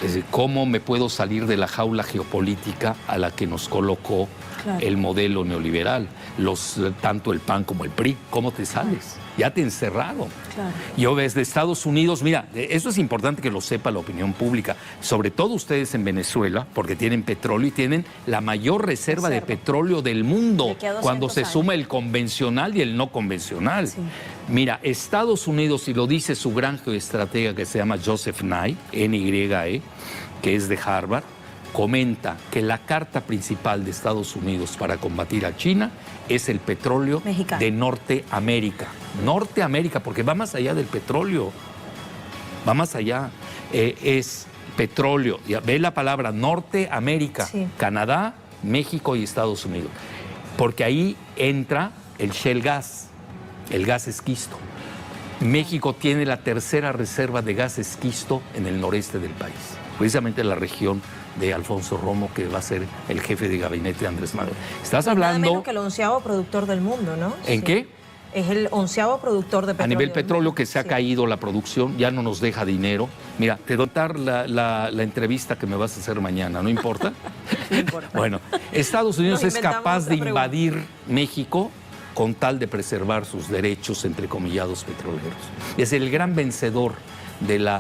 Es decir, ¿cómo me puedo salir de la jaula geopolítica a la que nos colocó el modelo neoliberal? Tanto el PAN como el PRI, ¿cómo te sales? Ya te encerraron. Yo desde Estados Unidos, mira, eso es importante que lo sepa la opinión pública, sobre todo ustedes en Venezuela, porque tienen petróleo y tienen la mayor reserva de petróleo del mundo, cuando se suma el convencional y el no convencional. Mira, Estados Unidos, y lo dice su gran geoestratega que se llama Joseph Nye, N-Y-E, que es de Harvard, comenta que la carta principal de Estados Unidos para combatir a China es el petróleo de Norteamérica. Norteamérica, porque va más allá del petróleo, va más allá, es petróleo. Ve la palabra Norteamérica, Canadá, México y Estados Unidos, porque ahí entra el shale gas, el gas esquisto. México tiene la tercera reserva de gas esquisto en el noreste del país, precisamente en la región de Alfonso Romo, que va a ser el jefe de gabinete de Andrés Manuel. Estás hablando... Nada menos que el 11º productor del mundo, ¿no? ¿En qué? Es el 11º productor de petróleo. A nivel petróleo, que se ha caído la producción, ya no nos deja dinero. Mira, te doy la entrevista que me vas a hacer mañana, ¿no importa? No importa. Bueno, Estados Unidos es capaz de invadir México con tal de preservar sus derechos, entrecomillados, petroleros. Es el gran vencedor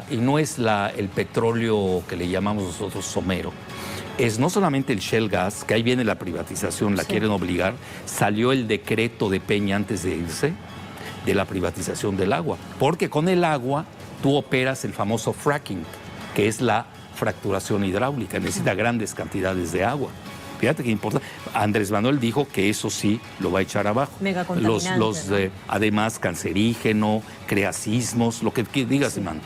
y no es el petróleo que le llamamos nosotros somero. Es no solamente el shale gas, que ahí viene la privatización, la quieren obligar. Salió el decreto de Peña antes de irse de la privatización del agua, porque con el agua tú operas el famoso fracking, que es la fracturación hidráulica, necesita grandes cantidades de agua. Fíjate qué importante. Andrés Manuel dijo que eso sí lo va a echar abajo. Mega contaminante, ¿no? Además, cancerígeno, crea sismos, lo que digas, hermano.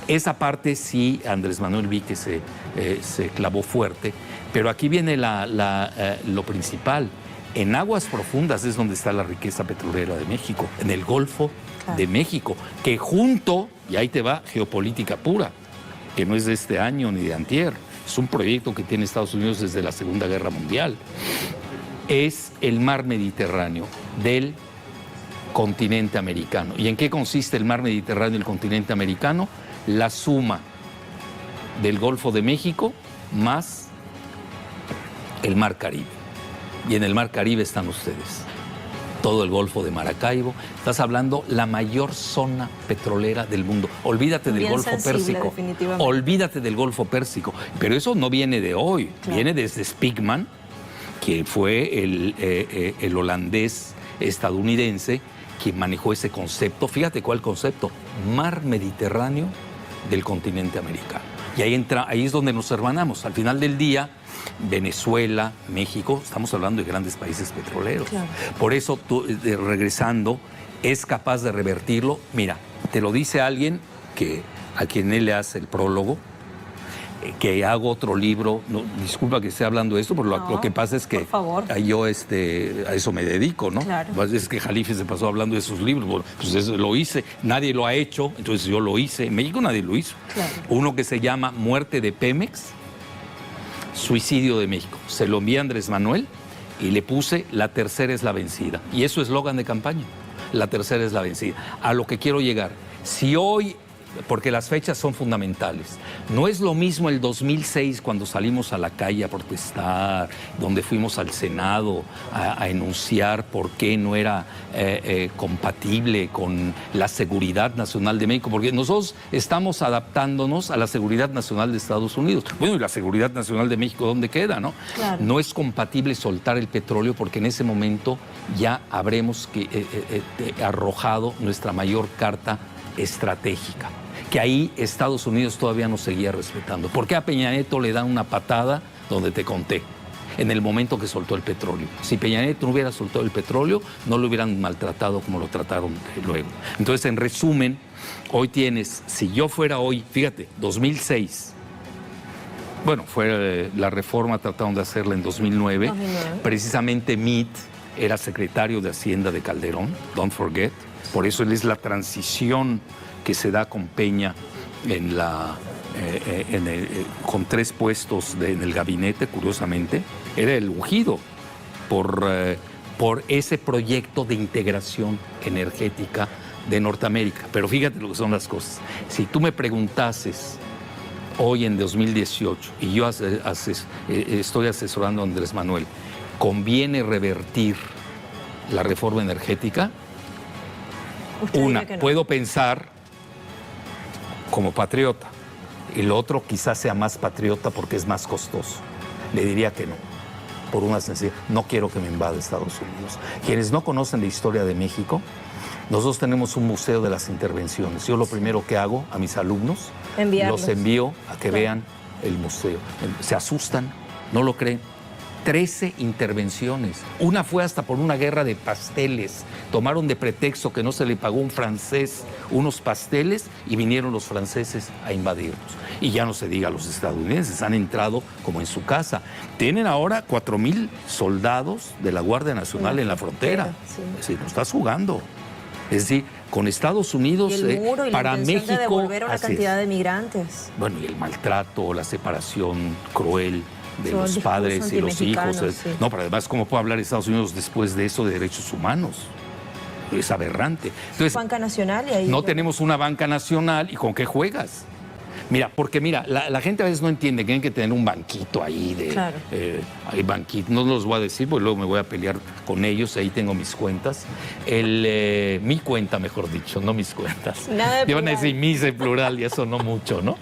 Esa parte sí, Andrés Manuel vi que se clavó fuerte, pero aquí viene lo principal. En aguas profundas es donde está la riqueza petrolera de México, en el Golfo de México, que junto, y ahí te va, geopolítica pura, que no es de este año ni de antier, es un proyecto que tiene Estados Unidos desde la Segunda Guerra Mundial, es el mar Mediterráneo del continente americano. ¿Y en qué consiste el mar Mediterráneo del continente americano? La suma del Golfo de México más el mar Caribe. Y en el mar Caribe están ustedes. Todo el Golfo de Maracaibo. Estás hablando la mayor zona petrolera del mundo. Olvídate del Golfo Pérsico. Olvídate del Golfo Pérsico. Pero eso no viene de hoy. Viene desde Spigman, que fue el holandés estadounidense quien manejó ese concepto. Fíjate cuál concepto. Mar Mediterráneo del continente americano. Y ahí es donde nos hermanamos. Al final del día, Venezuela, México, estamos hablando de grandes países petroleros. Por eso, regresando, es capaz de revertirlo. Mira, te lo dice alguien a quien él le hace el prólogo, que hago otro libro. No, disculpa que esté hablando de esto, pero lo que pasa es que yo a eso me dedico, ¿no? Es que Jalife se pasó hablando de sus libros. Bueno, pues eso lo hice, nadie lo ha hecho, entonces yo lo hice. En México nadie lo hizo. Uno que se llama Muerte de Pemex, Suicidio de México. Se lo envié a Andrés Manuel y le puse La tercera es la vencida. Y es su eslogan de campaña. La tercera es la vencida. A lo que quiero llegar. Si hoy, porque las fechas son fundamentales, no es lo mismo el 2006 cuando salimos a la calle a protestar, donde fuimos al Senado a enunciar por qué no era compatible con la seguridad nacional de México, porque nosotros estamos adaptándonos a la seguridad nacional de Estados Unidos. Bueno, y la seguridad nacional de México, ¿dónde queda, no? No es compatible soltar el petróleo porque en ese momento ya habremos arrojado nuestra mayor carta estratégica, que ahí Estados Unidos todavía nos seguía respetando. ¿Por qué a Peña Nieto le dan una patada donde te conté? En el momento que soltó el petróleo. Si Peña Nieto no hubiera soltado el petróleo, no lo hubieran maltratado como lo trataron luego. Entonces, en resumen, hoy tienes, si yo fuera hoy, fíjate, 2006, bueno, fue la reforma, trataron de hacerla en 2009. Precisamente Meade era secretario de Hacienda de Calderón, don't forget. Por eso él es la transición que se da con Peña con 3 puestos en el gabinete, curiosamente. Era el ungido por ese proyecto de integración energética de Norteamérica. Pero fíjate lo que son las cosas. Si tú me preguntases hoy en 2018, y yo estoy asesorando a Andrés Manuel, ¿conviene revertir la reforma energética? Usted Una, dice que no. puedo pensar como patriota, y lo otro quizás sea más patriota porque es más costoso. Le diría que no, por una sencilla, no quiero que me invada Estados Unidos. Quienes no conocen la historia de México, nosotros tenemos un museo de las intervenciones. Yo lo primero que hago a mis alumnos, Enviarlos. los envío a que vean el museo. Se asustan, no lo creen. 13 intervenciones. Una fue hasta por una guerra de pasteles. Tomaron de pretexto que no se le pagó a un francés unos pasteles y vinieron los franceses a invadirnos. Y ya no se diga, los estadounidenses han entrado como en su casa. Tienen ahora 4,000 soldados de la Guardia Nacional en la frontera. Sí. Es decir, no estás jugando. Es decir, con Estados Unidos, Y el muro y para la intención México... de devolver a una así cantidad es. de migrantes. Bueno, y el maltrato, la separación cruel de Son los discursos padres y los hijos. antimexicanos, sí. No, pero además, ¿cómo puede hablar Estados Unidos después de eso de derechos humanos? Es aberrante. Entonces, Banca Nacional y ahí... no tenemos una banca nacional, ¿y con qué juegas? Mira, porque mira, la gente a veces no entiende que hay que tener un banquito ahí de... Claro. Hay banquitos, no los voy a decir porque luego me voy a pelear con ellos, ahí tengo mis cuentas. Mi cuenta, mejor dicho, no mis cuentas. Nada de Iban a plural. decir mis de plural y eso no mucho, ¿no?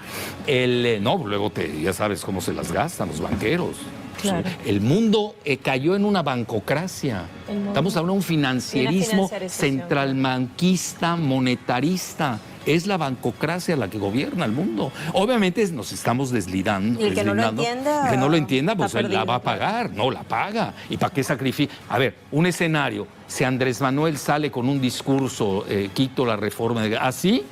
No, luego ya sabes cómo se las gastan los banqueros. Claro. El mundo cayó en una bancocracia. El mundo. Estamos hablando de un financierismo financiarización, centralmanquista, monetarista. Es la bancocracia la que gobierna el mundo. Obviamente nos estamos deslindando. Y el que no lo entienda, El que no lo entienda, está pues él la perdido, va a pagar. No, la paga. ¿Y para qué sacrifica? A ver, un escenario. Si Andrés Manuel sale con un discurso, quito la reforma, así,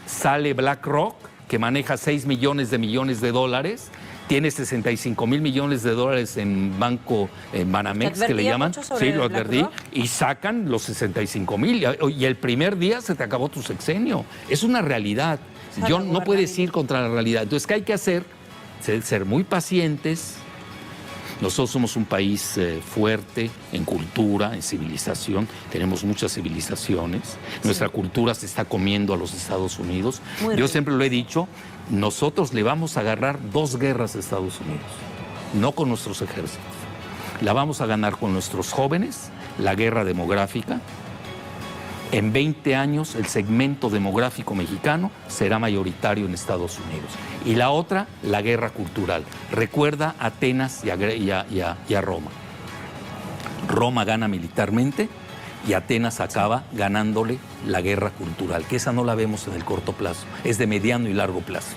sale BlackRock, que maneja 6 millones de dólares, tiene 65,000 millones de dólares en banco, en Banamex, ¿Te que le advertía llaman. mucho sobre Sí, lo advertí. BlackRock? Y sacan los 65,000. Y el primer día se te acabó tu sexenio. Es una realidad. Esa Yo es la no puedes gobernabilidad. ir contra la realidad. Entonces, ¿qué hay que hacer? Ser muy pacientes. Nosotros somos un país fuerte en cultura, en civilización. Tenemos muchas civilizaciones. Nuestra cultura se está comiendo a los Estados Unidos. Muy Yo rico. siempre lo he dicho, nosotros le vamos a agarrar 2 guerras a Estados Unidos, no con nuestros ejércitos. La vamos a ganar con nuestros jóvenes, la guerra demográfica. En 20 años el segmento demográfico mexicano será mayoritario en Estados Unidos. Y la otra, la guerra cultural. Recuerda a Atenas y a Roma. Roma gana militarmente y Atenas acaba ganándole la guerra cultural, que esa no la vemos en el corto plazo, es de mediano y largo plazo.